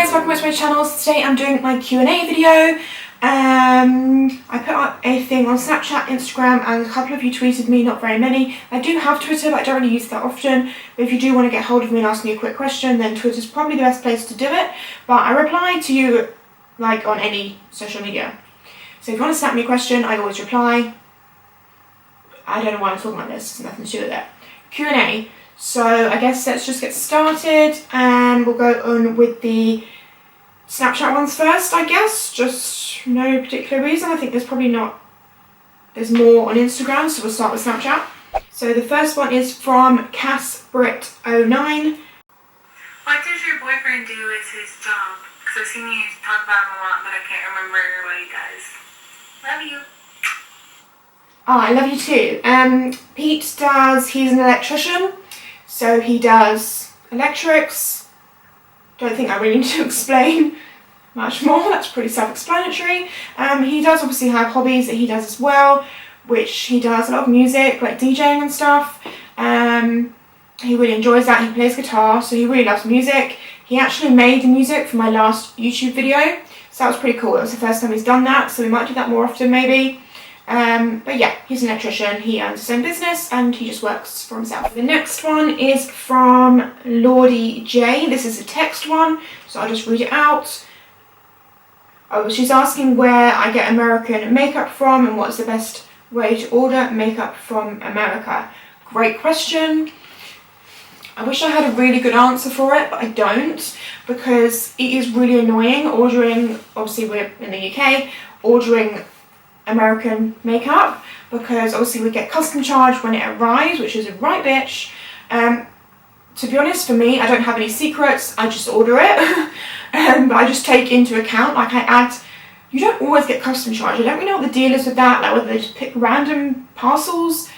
guys, welcome back to my channel. So today I'm doing my Q&A video. I put up a thing on Snapchat, Instagram, and a couple of you tweeted me, not very many. I do have Twitter, but I don't really use it that often. But if you do want to get hold of me and ask me a quick question, then Twitter's probably the best place to do it. But I reply to you like on any social media. So if you want to snap me a question, I always reply. I don't know why I'm talking about this, it's nothing to do with it. Q&A. So I guess let's just get started and we'll go on with the Snapchat ones first, I guess. Just no particular reason. I think there's more on Instagram, so we'll start with Snapchat. So the first one is from CassBrit09. What does your boyfriend do as his job? Because I've seen you talk about him a lot, but I can't remember what he does. Love you. Oh, I love you too. Pete he's an electrician, so he does electrics. Don't think I really need to explain much more, that's pretty self-explanatory. He does obviously have hobbies that he does as well, which he does a lot of music, like DJing and stuff. He really enjoys that. He plays guitar, so he really loves music. He actually made the music for my last YouTube video, so that was pretty cool. It was the first time he's done that, so we might do that more often maybe. But yeah, he's an electrician, he owns his own business and he just works for himself. The next one is from Lordy J. This is a text one, so I'll just read it out. Oh, she's asking where I get American makeup from and what's the best way to order makeup from America. Great question. I wish I had a really good answer for it, but I don't, because it is really annoying ordering, obviously we're in the UK, ordering American makeup, because obviously we get custom charge when it arrives, which is a right bitch. To be honest, for me, I don't have any secrets, I just order it. But I just take into account, like you don't always get custom charge. I don't really know what the deal is with that, like whether they just pick random parcels,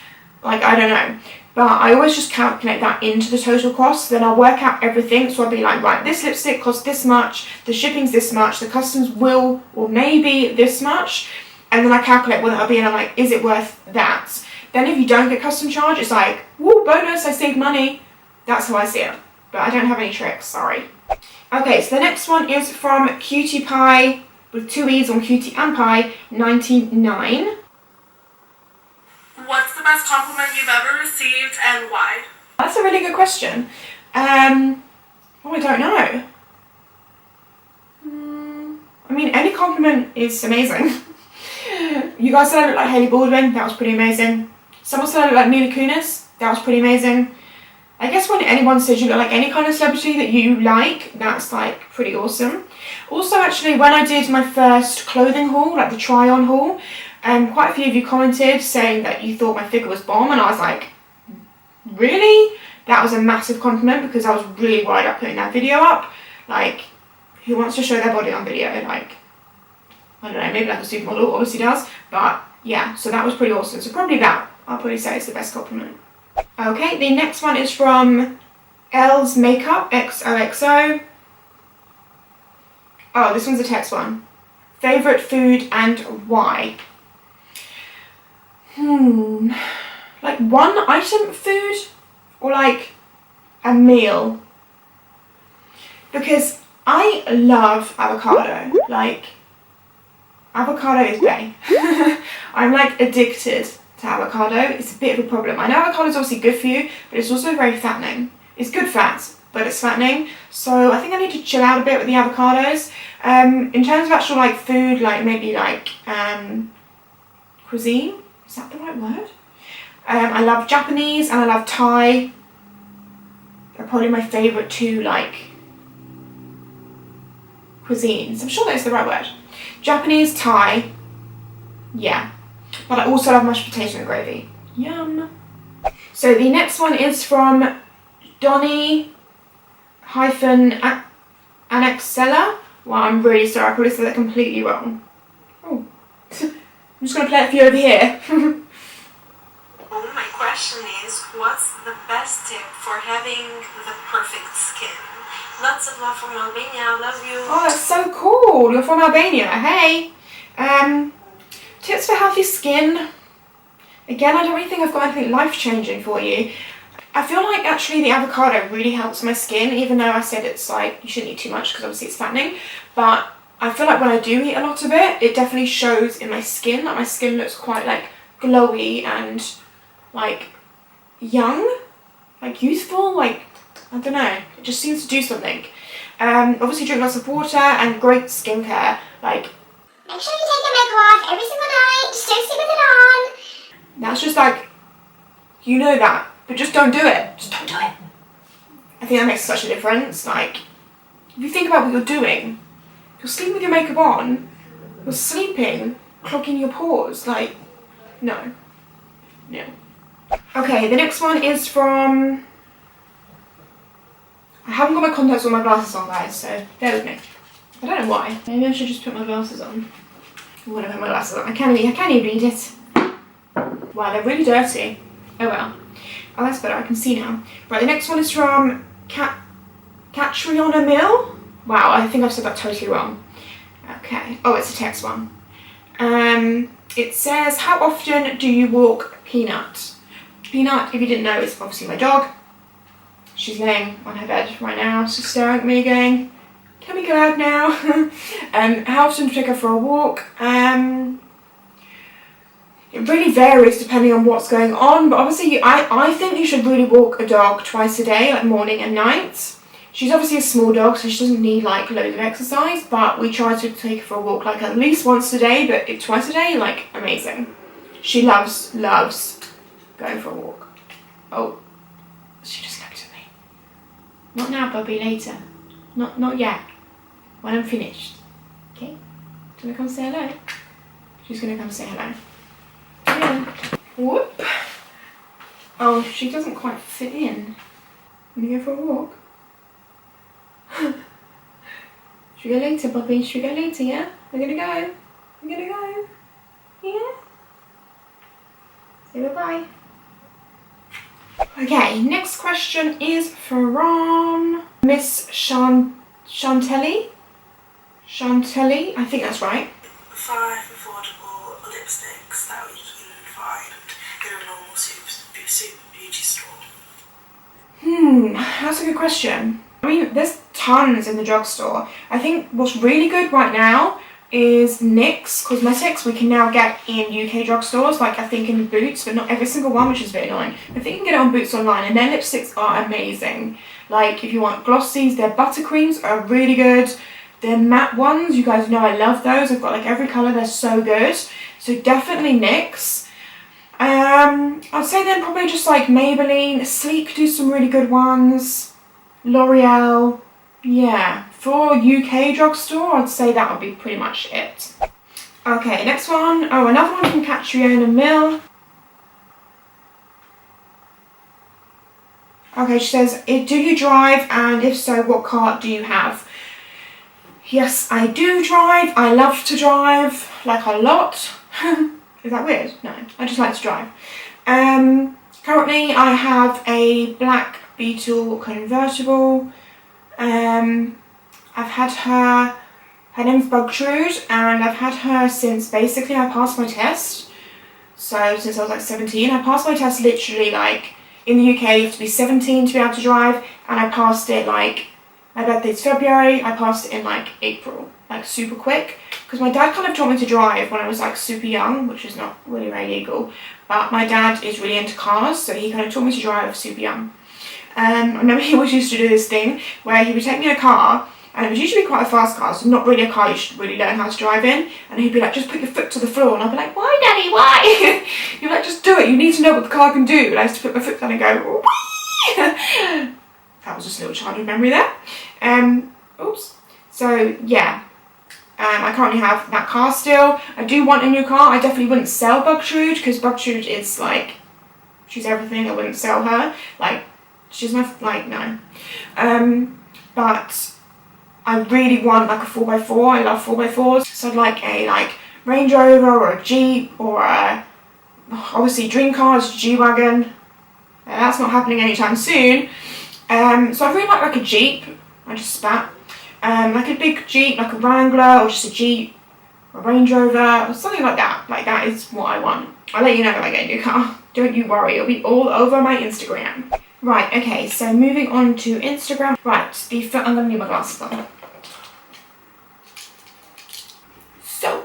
like I don't know. But I always just calculate that into the total cost, then I'll work out everything. So I'll be like, right, this lipstick costs this much, the shipping's this much, the customs will or maybe this much. And then I calculate what that'll be and I'm like, is it worth that? Then if you don't get custom charge, it's like, woo, bonus, I saved money. That's how I see it. But I don't have any tricks, sorry. Okay, so the next one is from Cutie Pie, with 2 E's on Cutie and Pie, 99. What's the best compliment you've ever received and why? That's a really good question. Oh, I don't know. I mean, any compliment is amazing. You guys said I look like Hailey Baldwin, that was pretty amazing. Someone said I look like Mila Kunis, that was pretty amazing. I guess when anyone says you look like any kind of celebrity that you like, that's like pretty awesome. Also actually, when I did my first clothing haul, like the try on haul, quite a few of you commented saying that you thought my figure was bomb, and I was like, really? That was a massive compliment, because I was really worried about putting that video up. Like, who wants to show their body on video? Like, I don't know, maybe like a supermodel obviously does, but yeah, so that was pretty awesome. So probably that, I'll probably say it's the best compliment. Okay, the next one is from L's Makeup, XOXO. Oh, this one's a text one. Favourite food and why? Like one item food or like a meal? Because I love avocado, like avocado is bae. I'm like addicted to avocado. It's a bit of a problem. I know avocado is obviously good for you, but it's also very fattening. It's good fat, but it's fattening. So I think I need to chill out a bit with the avocados. In terms of actual like food, like maybe like cuisine, is that the right word? I love Japanese and I love Thai. They're probably my favourite two like cuisines. I'm sure that's the right word. Japanese, Thai, yeah. But I also love mashed potato and gravy. Yum. So the next one is from Donny-Annexella. Well, I'm really sorry, I probably said that completely wrong. Oh. I'm just going to play it for you over here. Oh, my question is, what's the best tip for having the perfect skin? Lots of love from Albania, I love you. Oh, that's so cool. You're from Albania. Hey. Tips for healthy skin. Again, I don't really think I've got anything life-changing for you. I feel like actually the avocado really helps my skin, even though I said it's like you shouldn't eat too much because obviously it's fattening, but I feel like when I do eat a lot of it, it definitely shows in my skin. Like my skin looks quite like glowy and like young, like youthful, like I don't know, it just seems to do something. Obviously drink lots of water and great skincare, like make sure you take your makeup off every single night, just don't sleep with it on. that's just like, you know that, but just don't do it. Just don't do it. I think that makes such a difference. Like, if you think about what you're doing, you're sleeping with your makeup on, you're sleeping, clogging your pores. Like, no. No. Okay, the next one is from... I haven't got my contacts or my glasses on, guys, so bear with me. I don't know why. Maybe I should just put my glasses on. I want to put my glasses on. I can't even read it. Wow, they're really dirty. Oh well. Oh, that's better. I can see now. Right, the next one is from Catriona Mill. Wow, I think I've said that totally wrong. Okay. Oh, it's a text one. It says, how often do you walk Peanut? Peanut, if you didn't know, is obviously my dog. She's laying on her bed right now, she's staring at me going, can we go out now? How often do you take her for a walk? It really varies depending on what's going on, but obviously I think you should really walk a dog twice a day, like morning and night. She's obviously a small dog, so she doesn't need like loads of exercise, but we try to take her for a walk like at least once a day, but if twice a day, like amazing. She loves going for a walk. Oh, she just looked at me. Not now, Bobby, later. Not yet. When I'm finished. Okay? Do you want to come say hello? She's gonna come say hello. Yeah. Whoop. Oh, she doesn't quite fit in. Wanna go for a walk? Should we go later, Bobby? Should we go later, yeah? We're gonna go. We're gonna go. Yeah? Say bye-bye. Okay, next question is from Miss Chantelli, I think that's right. 5 affordable lipsticks that we can find in a normal super beauty store. That's a good question. I mean, there's tons in the drugstore. I think what's really good right now is NYX Cosmetics. We can now get in UK drugstores, like I think in Boots, but not every single one, which is a bit annoying. I think you can get it on Boots online, and their lipsticks are amazing. Like if you want glossies, their buttercreams are really good. Their matte ones, you guys know I love those. I've got like every colour, they're so good. So definitely NYX. I'd say then probably just like Maybelline, Sleek do some really good ones. L'Oreal, yeah. For UK drugstore, I'd say that would be pretty much it. Okay, next one. Oh, another one from Catriona Mill. Okay, she says, do you drive, and if so, what car do you have? Yes, I do drive. I love to drive, like a lot. Is that weird? No, I just like to drive. Currently, I have a black Beetle convertible. I've had her name's Bugtrude, and I've had her since basically I passed my test. So since I was like 17, I passed my test literally like, in the UK you have to be 17 to be able to drive, and I passed it like, my birthday's February, I passed it in like April, like super quick. Because my dad kind of taught me to drive when I was like super young, which is not really very legal, but my dad is really into cars, so he kind of taught me to drive super young. I remember he always used to do this thing where he would take me in a car, and it was usually quite a fast car, so not really a car you should really learn how to drive in, and he'd be like, just put your foot to the floor, and I'd be like, why Daddy, why? He'd be like, just do it, you need to know what the car can do, and I used to put my foot down and go, whee! That was just a little childhood memory there. Oops. So yeah, I currently have that car still. I do want a new car. I definitely wouldn't sell Bugtrude, because Bugtrude is like, she's everything. I wouldn't sell her. Like, she's my, like, no. But I really want like a 4x4. I love 4x4s. So I'd like a Range Rover or a Jeep or a, obviously dream car is G-Wagon. That's not happening anytime soon. So I really like a Jeep. I just spat. Like a big Jeep, like a Wrangler, or just a Jeep, or a Range Rover, or something like that. Like that is what I want. I'll let you know if I get a new car. Don't you worry, it'll be all over my Instagram. Right, okay, so moving on to Instagram. Right, I'm going to need my glasses on. So,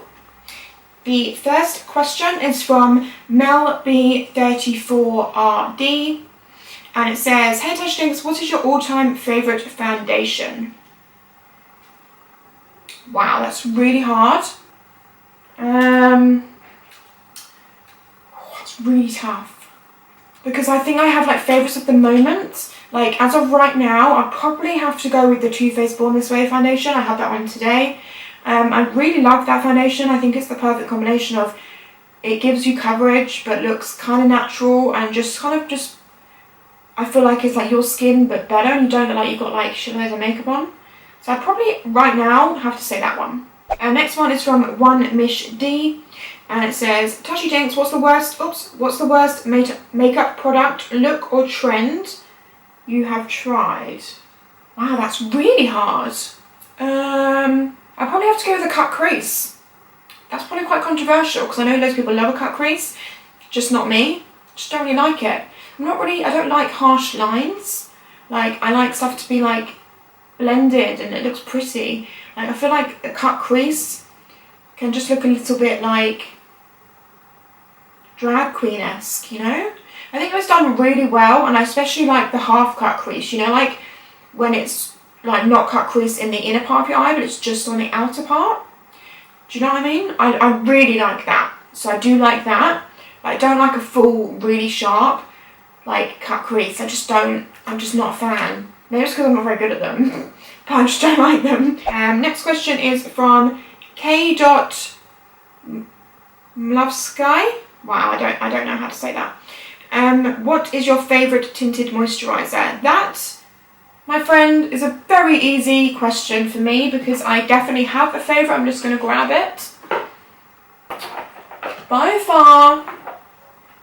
the first question is from MelB34RD, and it says, "Hey Tashlings, what is your all-time favourite foundation?" Wow, that's really hard. It's really tough. Because I think I have like favourites at the moment. Like as of right now, I probably have to go with the Too Faced Born This Way foundation. I had that one today. I really love that foundation. I think it's the perfect combination of, it gives you coverage but looks kind of natural and just I feel like it's like your skin but better, and you don't look like you've got like shitloads of makeup on. So I'd probably right now have to say that one. Next one is from One Mish D, and it says, "Tashie Dinks, what's the worst makeup product, look or trend you have tried?" Wow, that's really hard. I probably have to go with a cut crease. That's probably quite controversial because I know loads of people love a cut crease, just not me. Just don't really like it. I don't like harsh lines. Like I like stuff to be like blended and it looks pretty. Like I feel like a cut crease can just look a little bit like drag queen-esque, you know? I think it was done really well, and I especially like the half cut crease, you know, like when it's like not cut crease in the inner part of your eye but it's just on the outer part. Do you know what I mean? I really like that. So I do like that. I don't like a full, really sharp like cut crease. I'm just not a fan. Maybe it's because I'm not very good at them. But I just don't like them. Next question is from K.Mlovsky. Wow, I don't know how to say that. What is your favourite tinted moisturizer? That, my friend, is a very easy question for me because I definitely have a favourite. I'm just going to grab it. By far,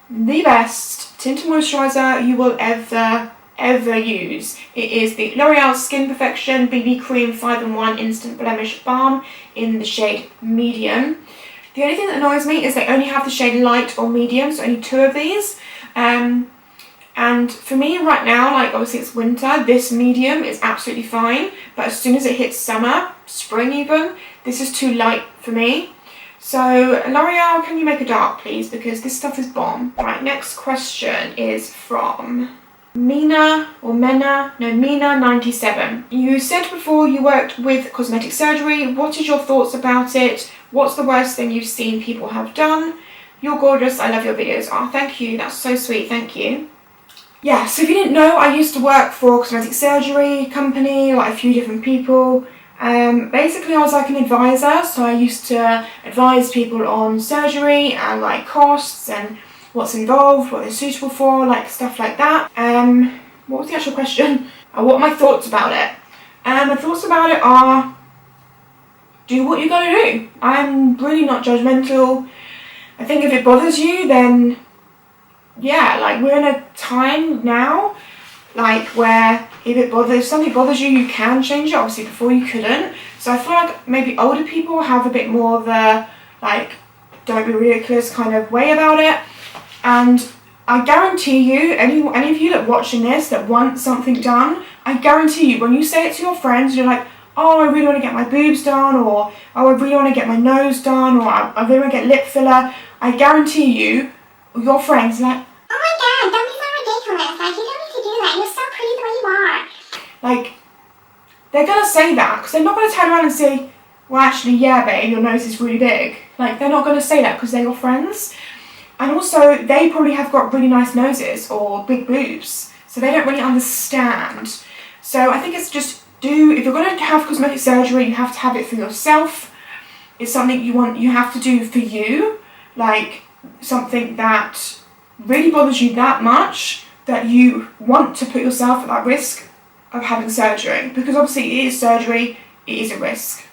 the best tinted moisturizer you will ever use. It is the L'Oreal Skin Perfection BB Cream 5-in-1 Instant Blemish Balm in the shade Medium. The only thing that annoys me is they only have the shade Light or Medium, so only 2 of these. And for me right now, like obviously it's winter, this medium is absolutely fine, but as soon as it hits summer, spring even, this is too light for me. So L'Oreal, can you make a dark please, because this stuff is bomb. Right, next question is from Mina97. You said before you worked with cosmetic surgery. What is your thoughts about it? What's the worst thing you've seen people have done? You're gorgeous. I love your videos. Oh, thank you. That's so sweet. Thank you. Yeah, so if you didn't know, I used to work for a cosmetic surgery company, like a few different people. Basically I was like an advisor, so I used to advise people on surgery and like costs and what's involved, what they're suitable for, like stuff like that. What was the actual question? What are my thoughts about it? My thoughts about it are, do what you gotta do. I'm really not judgmental. I think if it bothers you, then yeah, like we're in a time now, like where if something bothers you, you can change it. Obviously before you couldn't. So I feel like maybe older people have a bit more of the like, don't be ridiculous kind of way about it. And I guarantee you, any of you that are watching this that want something done, I guarantee you when you say it to your friends, you're like, oh, I really want to get my boobs done, or oh, I really want to get my nose done, or I really want to get lip filler. I guarantee you, your friends are like, oh my god, don't be so ridiculous. Like, you don't need to do that. You're so pretty the way you are. Like, they're going to say that because they're not going to turn around and say, well, actually, yeah, babe, your nose is really big. Like, they're not going to say that because they're your friends. And also, they probably have got really nice noses or big boobs, so they don't really understand. So I think it's just if you're going to have cosmetic surgery, you have to have it for yourself. It's something you have to do for you, like something that really bothers you that much that you want to put yourself at that risk of having surgery. Because obviously it is surgery, it is a risk.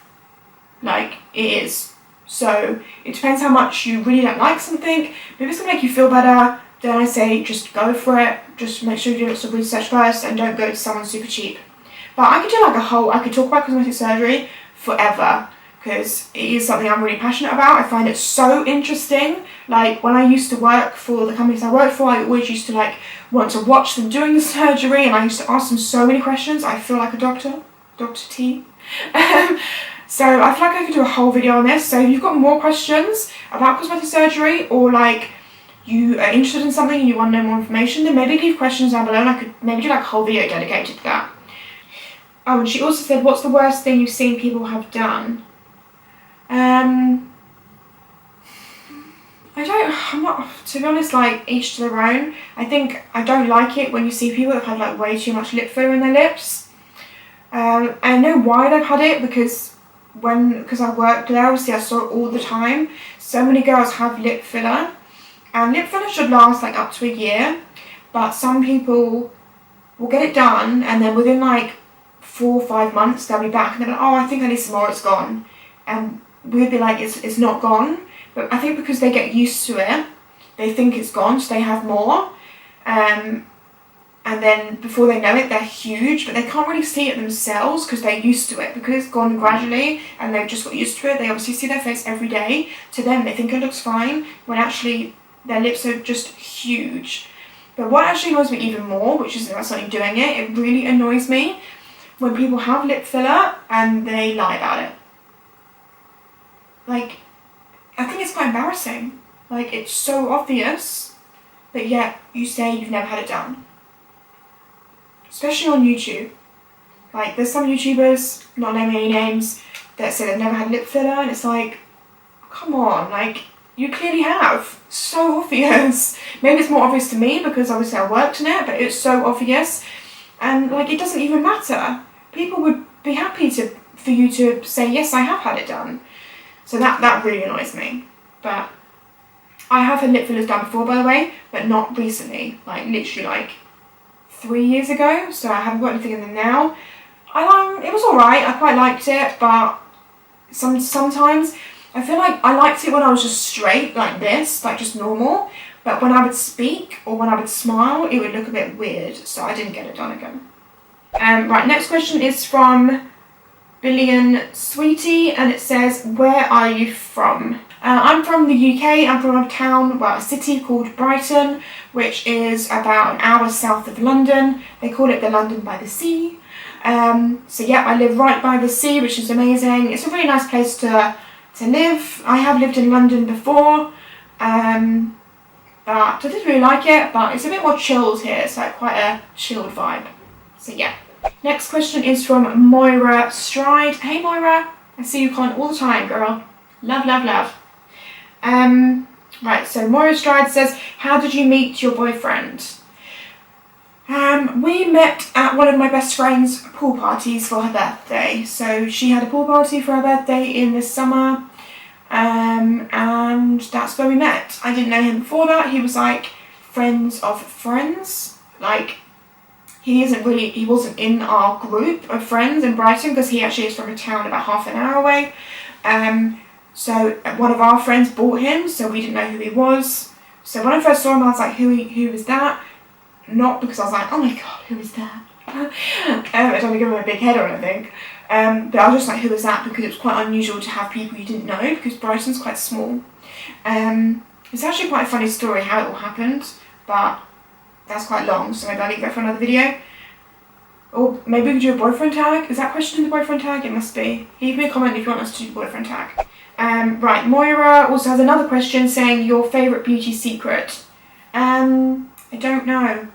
Like, it is. So it depends how much you really don't like something. But if it's going to make you feel better, then I say just go for it. Just make sure you do some research first and don't go to someone super cheap. But I could do like I could talk about cosmetic surgery forever. because it is something I'm really passionate about. I find it so interesting. Like when I used to work for the companies I worked for, I always used to like want to watch them doing the surgery, and I used to ask them so many questions. I feel like a doctor, Dr. T. So I feel like I could do a whole video on this. So if you've got more questions about cosmetic surgery, or like you are interested in something and you want to know more information, then maybe leave questions down below and I could maybe do like a whole video dedicated to that. Oh, and she also said, what's the worst thing you've seen people have done? I'm not, to be honest, like each to their own. I think I don't like it when you see people that have had like way too much lip filler in their lips. I know why they've had it, because I worked there, obviously I saw it all the time. So many girls have lip filler, and lip filler should last like up to a year, but some people will get it done and then within like 4 or 5 months they'll be back and they'll be like, oh, I think I need some more, it's gone. And we'd be like, it's not gone. But I think because they get used to it, they think it's gone, so they have more. And then before they know it, they're huge, but they can't really see it themselves because they're used to it. Because it's gone gradually and they've just got used to it, they obviously see their face every day. To them, they think it looks fine, when actually their lips are just huge. But what actually annoys me even more, which is not something doing it, it really annoys me when people have lip filler and they lie about it. Like, I think it's quite embarrassing. Like, it's so obvious, but yet you say you've never had it done. Especially on YouTube. Like, there's some YouTubers, not naming any names, that say they've never had lip filler, and it's like, come on, like, you clearly have. So obvious. Maybe it's more obvious to me because obviously I worked in it, but it's so obvious. And like, it doesn't even matter. People would be happy for you to say, yes, I have had it done. So that really annoys me. But I have had lip fillers done before, by the way, but not recently. Like literally like 3 years ago. So I haven't got anything in them now. It was alright. I quite liked it, but sometimes I feel like I liked it when I was just straight like this, like just normal. But when I would speak or when I would smile, it would look a bit weird. So I didn't get it done again. Right, next question is from Billion Sweetie, and it says, where are you from? I'm from the UK. I'm from a town, well, a city called Brighton, which is about an hour south of London. They call it the London by the Sea. So yeah, I live right by the sea, which is amazing. It's a really nice place to live. I have lived in London before, but I didn't really like it, but it's a bit more chilled here. It's like quite a chilled vibe. So yeah. Next question is from Moira Stride. Hey Moira, I see you comment all the time, girl. Love, love, love. Right, so Moira Stride says, how did you meet your boyfriend? We met at one of my best friend's pool parties for her birthday. So she had a pool party for her birthday in the summer, and that's where we met. I didn't know him before that. He was like friends of friends. Like, he wasn't in our group of friends in Brighton because he actually is from a town about half an hour away. So one of our friends bought him, so we didn't know who he was. So when I first saw him, I was like, who is that? Not because I was like, oh my god, who is that? I don't give him a big head or anything. But I was just like, who is that? Because it was quite unusual to have people you didn't know, because Brighton's quite small. It's actually quite a funny story how it all happened, but that's quite long, so maybe I'll leave that for another video. Or maybe we could do a boyfriend tag. Is that question in the boyfriend tag? It must be. Leave me a comment if you want us to do the boyfriend tag. Right, Moira also has another question saying your favourite beauty secret. I don't know.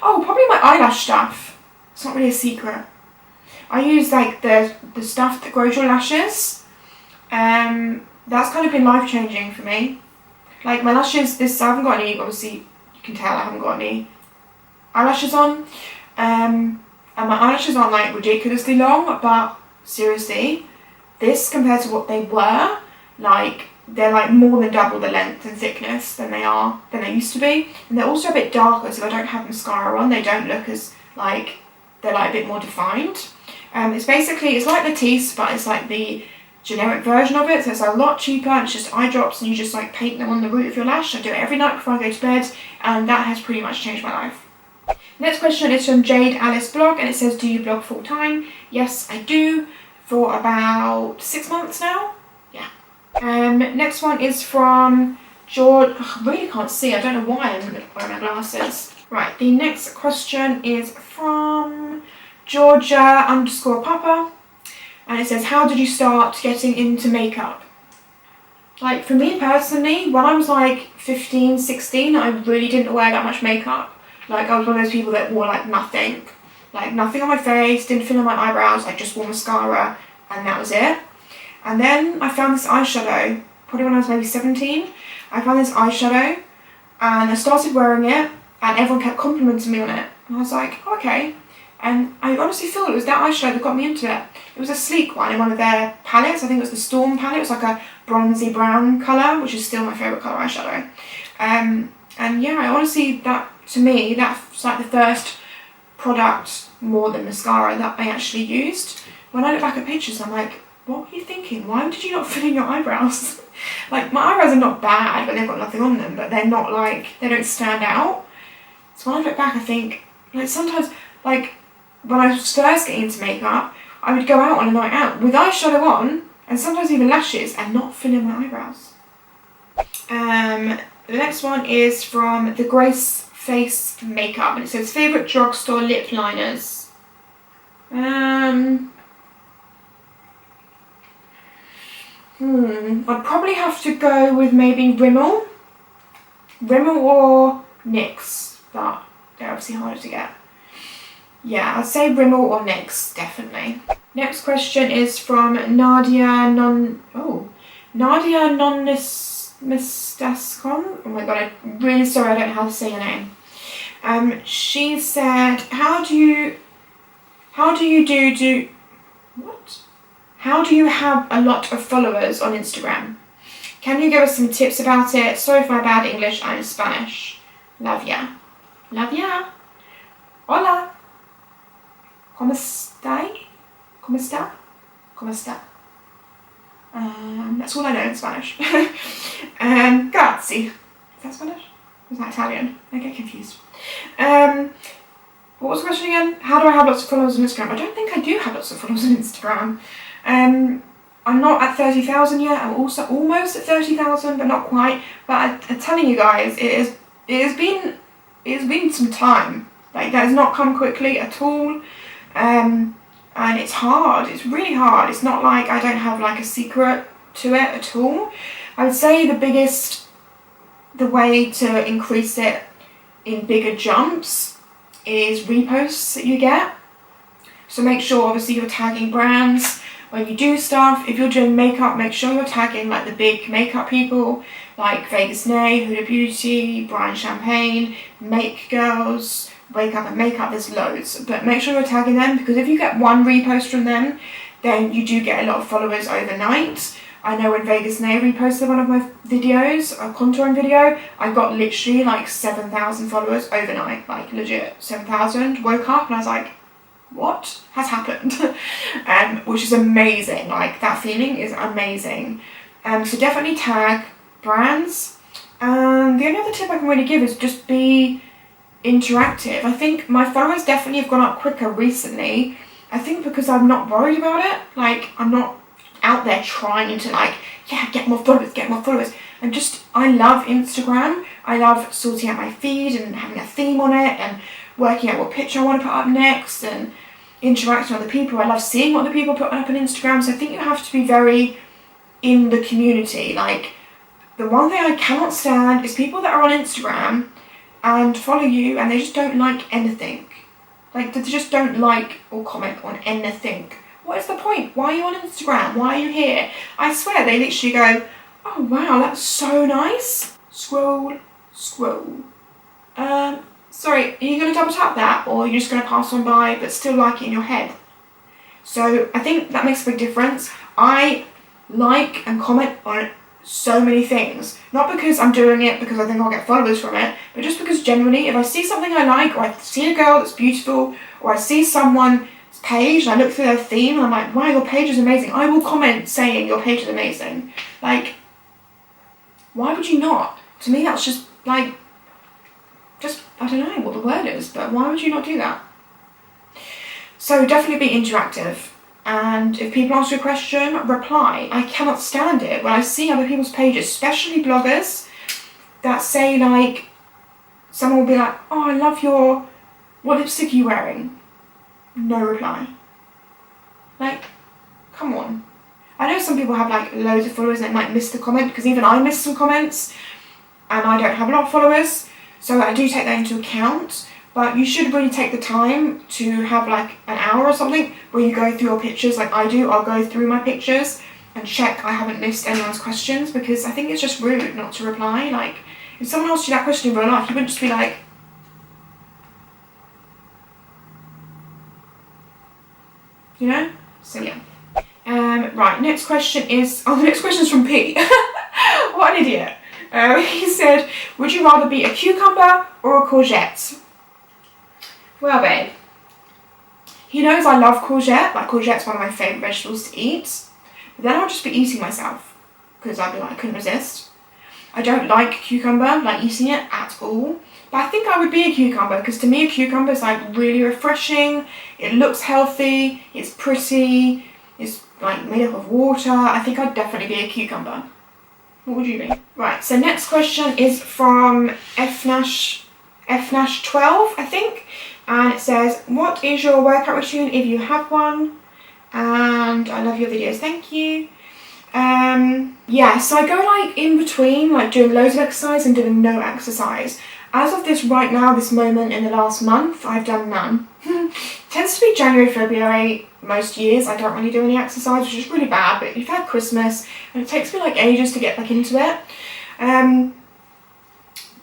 Oh, probably my eyelash stuff. It's not really a secret. I use like the stuff that grows your lashes. That's kind of been life-changing for me. Like my lashes, I haven't got any, obviously you can tell I haven't got any eyelashes on. And my eyelashes aren't like ridiculously long, but seriously, this compared to what they were, like they're like more than double the length and thickness than they used to be. And they're also a bit darker, so if I don't have mascara on, they don't look as like, they're like a bit more defined. It's like Latisse, but it's like the generic version of it, so it's a lot cheaper, and it's just eye drops and you just like paint them on the root of your lash. I do it every night before I go to bed, and that has pretty much changed my life. Next question is from Jade Alice Blog, and it says, do you blog full time? Yes, I do. for about 6 months now. Yeah. Next one is from George. I really can't see. I don't know why I'm wearing my glasses. Right, the next question is from Georgia_Papa. And it says, how did you start getting into makeup? Like, for me personally, when I was like 15, 16, I really didn't wear that much makeup. Like, I was one of those people that wore like nothing. Like, nothing on my face, didn't fill in my eyebrows, I just wore mascara, and that was it. And then I found this eyeshadow, probably when I was maybe 17. I found this eyeshadow, and I started wearing it, and everyone kept complimenting me on it. And I was like, oh, okay. And I honestly feel it was that eyeshadow that got me into it. It was a sleek one in one of their palettes. I think it was the Storm palette. It was like a bronzy brown colour, which is still my favourite colour eyeshadow. And yeah, I honestly, that, to me, that's like the first product more than mascara that I actually used. When I look back at pictures, I'm like, what were you thinking? Why did you not fill in your eyebrows? Like, my eyebrows are not bad, but they've got nothing on them, but they're not like, they don't stand out. So when I look back, I think, like, sometimes, like, when I was first getting into makeup, I would go out on a night out with eyeshadow on, and sometimes even lashes, and not fill in my eyebrows. The next one is from the Grace Face Makeup, and it says, favourite drugstore lip liners. I'd probably have to go with maybe Rimmel or NYX, but they're obviously harder to get. Yeah, I'd say Rimmel or NYX, definitely. Next question is from Nadia Nonmistascon. Oh my god, I'm really sorry, I don't know how to say your name. She said, how do you have a lot of followers on Instagram? Can you give us some tips about it? Sorry for my bad English, I'm Spanish. Love ya. Love ya. Hola. ¿Cómo está? ¿Cómo está? ¿Cómo está? That's all I know in Spanish. Grazie. Is that Spanish? Or is that Italian? I get confused. What was the question again? How do I have lots of followers on Instagram? I don't think I do have lots of followers on Instagram. I'm not at 30,000 yet. I'm also almost at 30,000, but not quite. But I'm telling you guys, it has been some time. Like, that has not come quickly at all. And it's hard. It's really hard. It's not like I don't have like a secret to it at all. I would say the way to increase it in bigger jumps is reposts that you get. So make sure, obviously, you're tagging brands when you do stuff. If you're doing makeup, make sure you're tagging like the big makeup people, like Vegas Nay, Huda Beauty, Brian Champagne, Make Girls, Wake Up and Makeup. There's loads, but make sure you're tagging them, because if you get one repost from them, then you do get a lot of followers overnight. I know when Vegas Nay reposted one of my videos, a contouring video, I got literally like 7,000 followers overnight, like legit 7,000. Woke up and I was like, what has happened? Which is amazing. Like, that feeling is amazing. So definitely tag brands. The only other tip I can really give is just be interactive. I think my followers definitely have gone up quicker recently. I think because I'm not worried about it. Like, I'm not out there trying to like, yeah, get more followers. I love Instagram. I love sorting out my feed and having a theme on it and working out what picture I want to put up next and interacting with other people. I love seeing what the people put up on Instagram. So I think you have to be very in the community. Like, the one thing I cannot stand is people that are on Instagram and follow you and they just don't like anything. Like, they just don't like or comment on anything. What is the point? Why are you on Instagram? Why are you here? I swear they literally go, oh wow, that's so nice. Scroll. Sorry, are you going to double tap that, or are you just going to pass on by but still like it in your head? So I think that makes a big difference. I like and comment on so many things. Not because I'm doing it because I think I'll get followers from it, but just because generally if I see something I like, or I see a girl that's beautiful, or I see someone's page and I look through their theme and I'm like, wow, your page is amazing, I will comment saying your page is amazing. Like, why would you not? To me that's just like, I don't know what the word is, but why would you not do that? So definitely be interactive. And if people ask you a question, reply. I cannot stand it when I see other people's pages, especially bloggers, that say like, someone will be like, oh, I love what lipstick are you wearing? No reply. Like, come on. I know some people have like loads of followers and they might miss the comment, because even I miss some comments and I don't have a lot of followers, so I do take that into account. But you should really take the time to have like an hour or something where you go through your pictures like I do. I'll go through my pictures and check I haven't missed anyone's questions, because I think it's just rude not to reply. Like, if someone asked you that question in real life, you wouldn't just be like, you know? So yeah. Right, next question is, the next question is from Pete. What an idiot. He said, would you rather be a cucumber or a courgette? Well, babe, he knows I love courgette. Like, courgette's one of my favourite vegetables to eat. But then I'll just be eating myself, because I'd be like, I couldn't resist. I don't like cucumber, like eating it at all. But I think I would be a cucumber, because to me a cucumber is like really refreshing. It looks healthy, it's pretty, it's like made up of water. I think I'd definitely be a cucumber. What would you be? Right, so next question is from FNash12, I think. And it says, what is your workout routine if you have one? And I love your videos, thank you. Yeah, so I go like in between, like doing loads of exercise and doing no exercise. As of this right now, this moment in the last month, I've done none. Tends to be January, February, most years. I don't really do any exercise, which is really bad, but you've had Christmas and it takes me like ages to get back into it.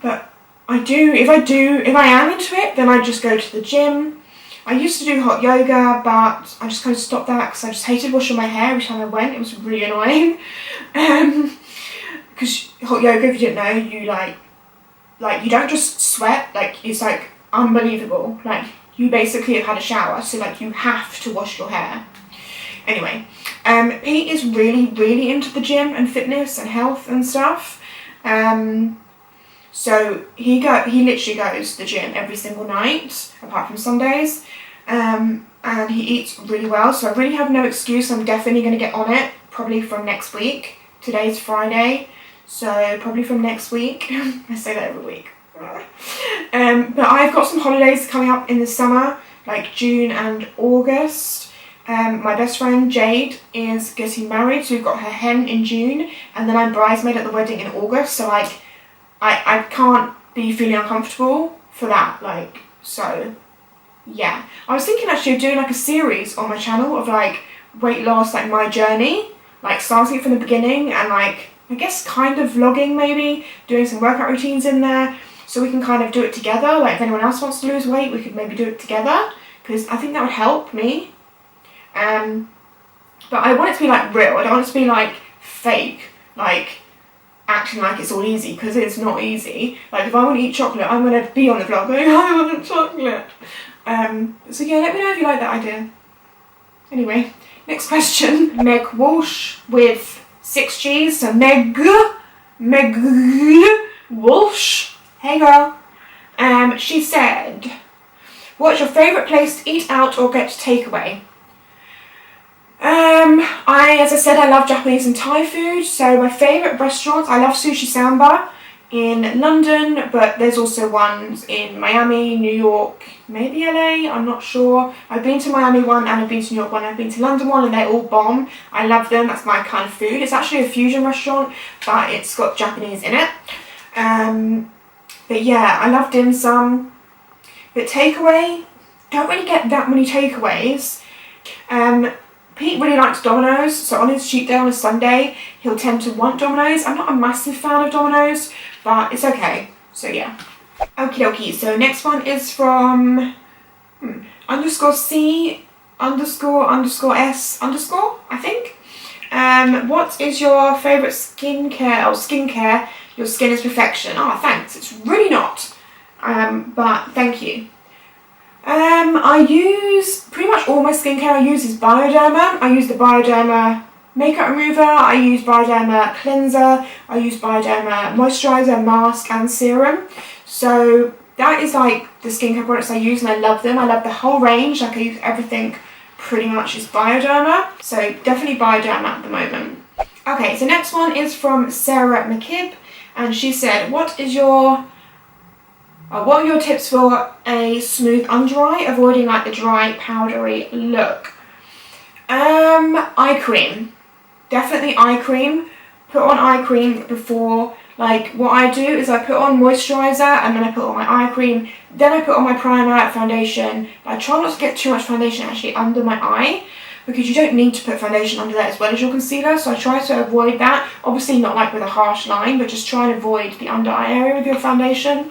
But if I am into it, then I just go to the gym. I used to do hot yoga, but I just kind of stopped that because I just hated washing my hair every time I went. It was really annoying. Because hot yoga, if you didn't know, you like you don't just sweat, like it's like unbelievable. Like you basically have had a shower, so like you have to wash your hair. Anyway, Pete is really, really into the gym and fitness and health and stuff. So he literally goes to the gym every single night, apart from Sundays, and he eats really well, so I really have no excuse. I'm definitely going to get on it, probably from next week. Today's Friday, so probably from next week. I say that every week. But I've got some holidays coming up in the summer, like June and August. My best friend Jade is getting married, so we've got her hen in June, and then I'm bridesmaid at the wedding in August, so like I can't be feeling uncomfortable for that, like, so yeah. I was thinking actually of doing like a series on my channel of like weight loss, like my journey, like starting from the beginning and like I guess kind of vlogging, maybe doing some workout routines in there, so we can kind of do it together. Like if anyone else wants to lose weight, we could maybe do it together, because I think that would help me. But I want it to be like real. I don't want it to be like fake, like acting like it's all easy, because it's not easy. Like if I want to eat chocolate, I'm going to be on the vlog going, I want chocolate. So yeah, let me know if you like that idea. Anyway, next question. Meg Walsh with 6 G's, so Meg Walsh. Hey girl. She said, what's your favourite place to eat out or get takeaway? As I said, I love Japanese and Thai food, so my favourite restaurants, I love Sushi Samba in London, but there's also ones in Miami, New York, maybe LA, I'm not sure. I've been to Miami one and I've been to New York one, I've been to London one, and they're all bomb. I love them, that's my kind of food. It's actually a fusion restaurant, but it's got Japanese in it. But yeah, I love dim sum. But takeaway, don't really get that many takeaways. Pete really likes Domino's, so on his cheat day on a Sunday, he'll tend to want Domino's. I'm not a massive fan of Domino's, but it's okay. So yeah. Okie dokie, so next one is from _C__S_, I think. What is your favourite skincare? Your skin is perfection. Oh, thanks. It's really not. But thank you. I use pretty much all my skincare I use is Bioderma. I use the Bioderma makeup remover, I use Bioderma cleanser, I use Bioderma moisturizer, mask and serum. So that is like the skincare products I use, and I love them. I love the whole range, like I use everything pretty much is Bioderma. So definitely Bioderma at the moment. Okay, so next one is from Sarah McKibb, and she said, what are your tips for a smooth under eye, avoiding like the dry, powdery look? Eye cream. Definitely eye cream. Put on eye cream before, like what I do is I put on moisturizer and then I put on my eye cream, then I put on my primer, foundation. But I try not to get too much foundation actually under my eye, because you don't need to put foundation under there as well as your concealer, so I try to avoid that. Obviously not like with a harsh line, but just try and avoid the under eye area with your foundation,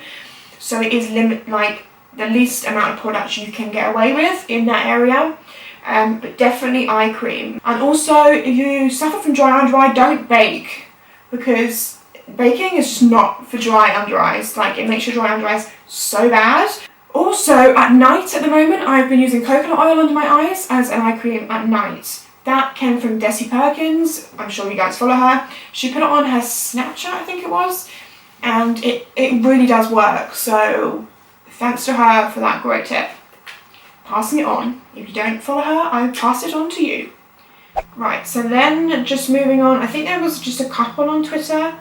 so it is like the least amount of product you can get away with in that area. But definitely eye cream. And also, if you suffer from dry under eye, don't bake, because baking is just not for dry under eyes. Like, it makes your dry under eyes so bad. Also, at night at the moment, I've been using coconut oil under my eyes as an eye cream at night. That came from Desi Perkins. I'm sure you guys follow her. She put it on her Snapchat, I think it was, and it really does work. So thanks to her for that great tip. Passing it on. If you don't follow her, I pass it on to you. Right, so then just moving on, I think there was just a couple on Twitter.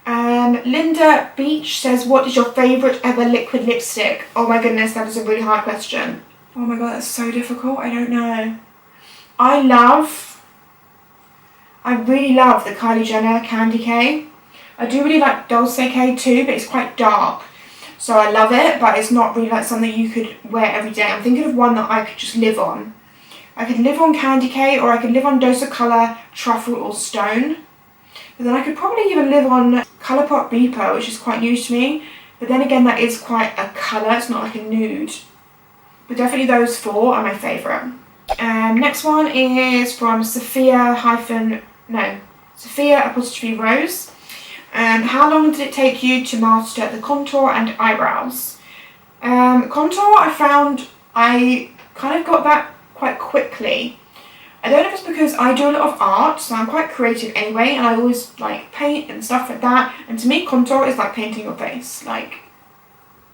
Linda Beach says, what is your favourite ever liquid lipstick? Oh my goodness, that is a really hard question. Oh my god, that's so difficult. I don't know. I really love the Kylie Jenner Candy K. I do really like Dulce K too, but it's quite dark. So I love it, but it's not really like something you could wear every day. I'm thinking of one that I could just live on. I could live on Candy K, or I could live on Dose of Colour, Truffle or Stone. But then I could probably even live on Colourpop Reaper, which is quite new to me. But then again, that is quite a colour, it's not like a nude. But definitely those four are my favourite. Next one is from Sophia_Rose. How long did it take you to master the contour and eyebrows? Contour, I found I kind of got that quite quickly. I don't know if it's because I do a lot of art, so I'm quite creative anyway, and I always like paint and stuff like that. And to me, contour is like painting your face. Like,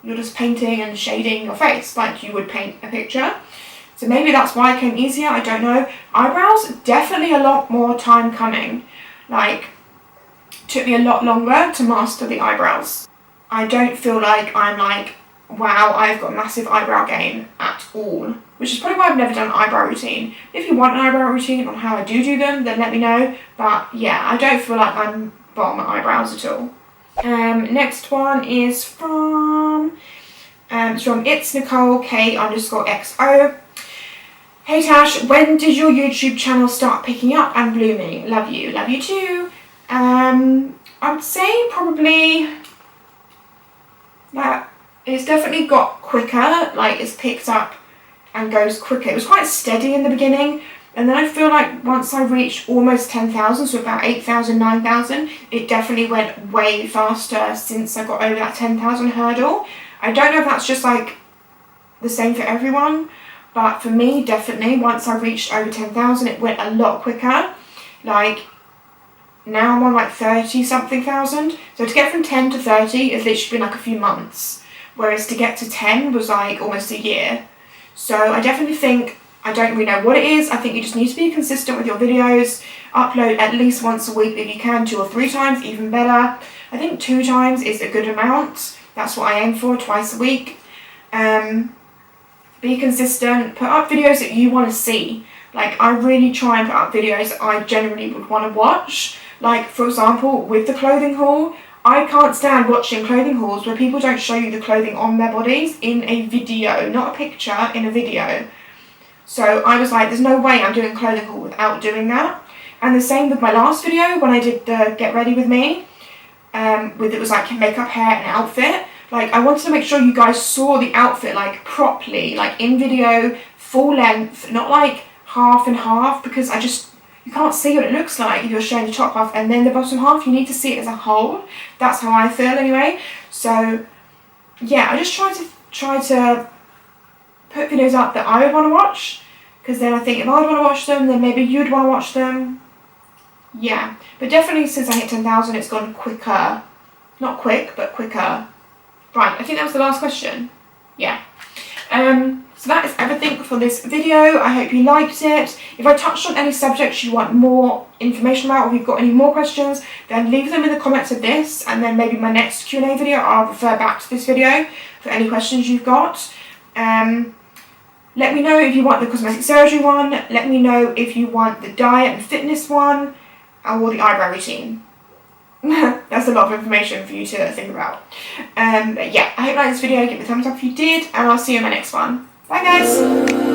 you're just painting and shading your face like you would paint a picture. So maybe that's why it came easier, I don't know. Eyebrows, definitely a lot more time coming. Like, took me a lot longer to master the eyebrows. I don't feel like I'm like, wow, I've got massive eyebrow game at all. Which is probably why I've never done an eyebrow routine. If you want an eyebrow routine on how I do them, then let me know. But yeah, I don't feel like I'm bomb at eyebrows at all. Next one is from It's Nicole K_XO. Hey Tash, when did your YouTube channel start picking up and blooming? Love you too. I'd say probably that it's definitely got quicker, like it's picked up and goes quicker. It was quite steady in the beginning, and then I feel like once I reached almost 10,000, so about 8,000, 9,000, it definitely went way faster since I got over that 10,000 hurdle. I don't know if that's just like the same for everyone, but for me, definitely, once I reached over 10,000, it went a lot quicker. Like, now I'm on like 30-something thousand. So to get from 10 to 30 has literally been like a few months. Whereas to get to 10 was like almost a year. So I definitely think, I don't really know what it is. I think you just need to be consistent with your videos. Upload at least once a week if you can, 2 or 3 times, even better. I think 2 times is a good amount. That's what I aim for, twice a week. Be consistent, put up videos that you want to see. Like, I really try and put up videos that I generally would want to watch. Like, for example, with the clothing haul, I can't stand watching clothing hauls where people don't show you the clothing on their bodies in a video, not a picture, in a video. So I was like, there's no way I'm doing a clothing haul without doing that. And the same with my last video when I did the Get Ready With Me. It was like makeup, hair and outfit. Like, I wanted to make sure you guys saw the outfit like properly, like in video, full length, not like half and half, because you can't see what it looks like if you're showing the top half and then the bottom half. You need to see it as a whole. That's how I feel anyway. So yeah, I just try to put videos up that I would want to watch, because then I think if I would want to watch them, then maybe you'd want to watch them. Yeah, but definitely since I hit 10,000, it's gone quicker. Not quick, but quicker. Right, I think that was the last question. Yeah. So that is everything for for this video. I hope you liked it. If I touched on any subjects you want more information about, or if you've got any more questions, then leave them in the comments of this, and then maybe my next Q&A video I'll refer back to this video for any questions you've got. Let me know if you want the cosmetic surgery one. Let me know if you want the diet and fitness one, or the eyebrow routine. That's a lot of information for you to think about. But yeah, I hope you liked this video. Give it a thumbs up if you did, and I'll see you in my next one. Bye guys!